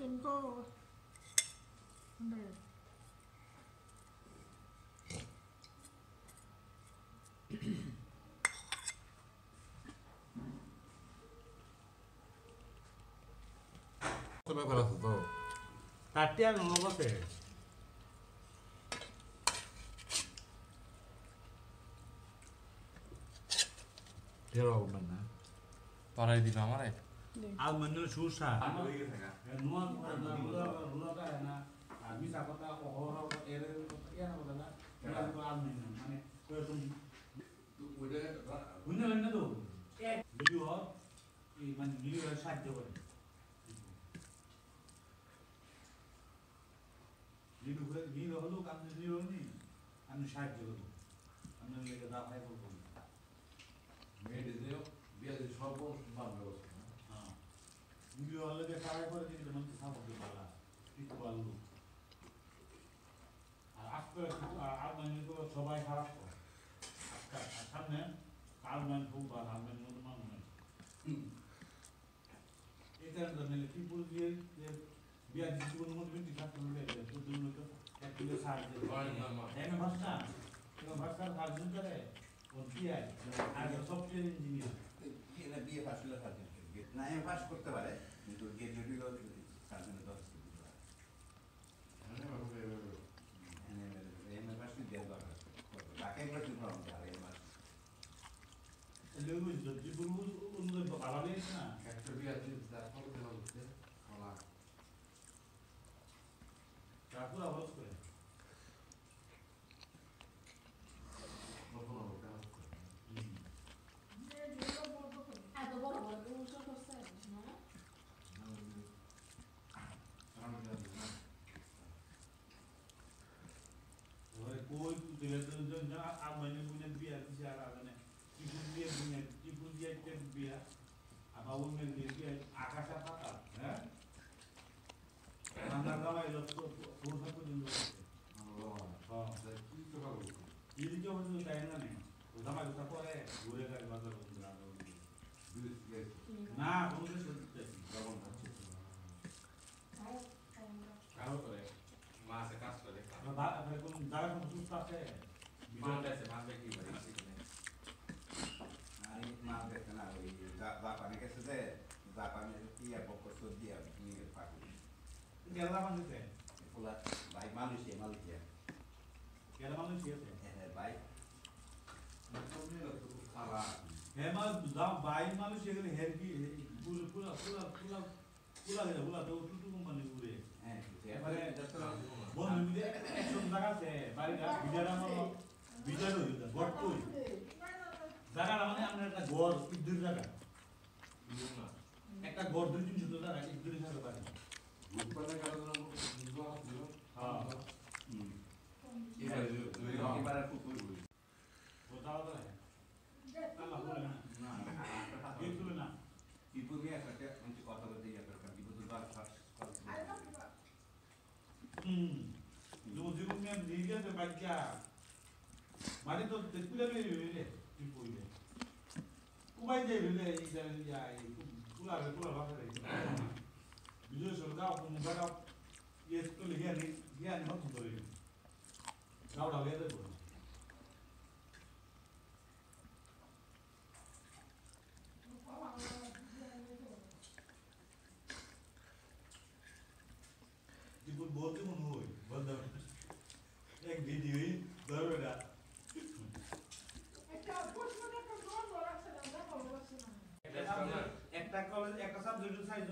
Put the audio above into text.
tempo. Andare. Come quella foto? Tattia non lo poteva. Quiero comer, Para di kamar Almano susah. Nuan rula ka na bisa kota ohoro ere ya na kota na ko almen মানে কোন বুঝলে না তো video এই মানে video সাহায্য করে video হলো কাম ভিডিও নি আমি সাহায্য করব আমি লেগে দা ফাই করব মেয়েদের বিয়ে সর্ব সম্মান ব্যবস্থা হ্যাঁ ভিডিও হলে সারাই করে দিতে মন সাপোর্ট করা একটু ভালো আর আজকে আলমানি তো সবাই খারাপ করে সামনে আলমান খুব ভালো আলমান মুসলমান নয় এটা নিলে পিপুল দিয়ে বিয়া দিতে কোনো মধ্যে ঠিক থাকতে হবে তো জন্য তো একটু সাহায্য এমন ভাষা এমন ভাষার কাজ করে কোন কি আছে আর সফটওয়্যার ইঞ্জিনিয়ার এটা বিয়ে পাস হলে সার্জন না এম পাস করতে পারে কিন্তু গিয়ে জটিল সার্জনে 10 এম পাস কি দেওয়া দরকার তাকে একবার চুপ করা আর এম পাস লেগুজ যদি বলবো অন্য ভালো লাগে না একটা বিয়ে তার ফটো দেওয়া হচ্ছে ওলা তারপর আবার করে নতুন হবে কেন Eto bolo bolo tu uso cos'è, no? ওরে কই দিলে তো না আমনে বুনে বিয়া দিছে আর আনে টিপুন দিয়ে বুনে টিপুন দিয়ে টেক বিয়া আবার বুনে দিয়ে বিয়া আকাশা পাতা হ্যাঁ আমরা দামাই লোক তো পুরো পর্যন্ত হ্যাঁ কি তো ভালো ইদি কি হচ্ছে তাই না নেই ও দামাই তো পরে ঘুরে গাড়ি বাজার বন্ধ না কোনো কিছু হচ্ছে যেমন হচ্ছে কারো করে মাসে কাজ করে মানে কোন জায়গা কোন সুস্থ আছে মাছ বিক্রি করে আর এই মাল দেখতে না ওই জাপানে গেছে যে জাপানের ইয়া বকর দিয়ে নিয়ে পাকি কেরালা মানুষে পোলা ভাই মালয়েশিয়া কেরালা মানুষ আছে হ্যাঁ ভাই খালা হেমা দাম বাই মানুষ এগুলো হেরকি পুরা তো টুটু কোম্পানি উড়ে হ্যাঁ এবারে যত বন্ধু মিলে একশো টাকা আছে বাড়িটা বিজার আমার বিজার হইতা গড় কই জায়গাটা মানে আপনার একটা গড় ইদ্দুর জায়গা একটা গড় 2-300 টাকা ইদ্দুর জায়গা পারে উৎপাদন করার জন্য দুটো ছিল হ্যাঁ এবারে কুকুর কোথাও তো আল্লাহ বলে না এই তুলে না পিপুল নিয়ে একটা মানে কথা বলতে ইয়া দরকার পিপুল তো বার ফার্স্ট জীবন নিয়ে দিয়ে গেছে বাচ্চা মানে তো দেখলে রে তুই কইলে কুমাই দে রে এই যা তুলা ভাষা রে বিজয় সরকার কোন বড় ইয়ে তো লিখে নি জ্ঞান হত ধরে গাওড়া লে দে বড় জীবন বলতে মনে হয় বন্ধ এক ভিডিও দরবেটা একটা কলেজ একটা সাবজেক্ট সাইজ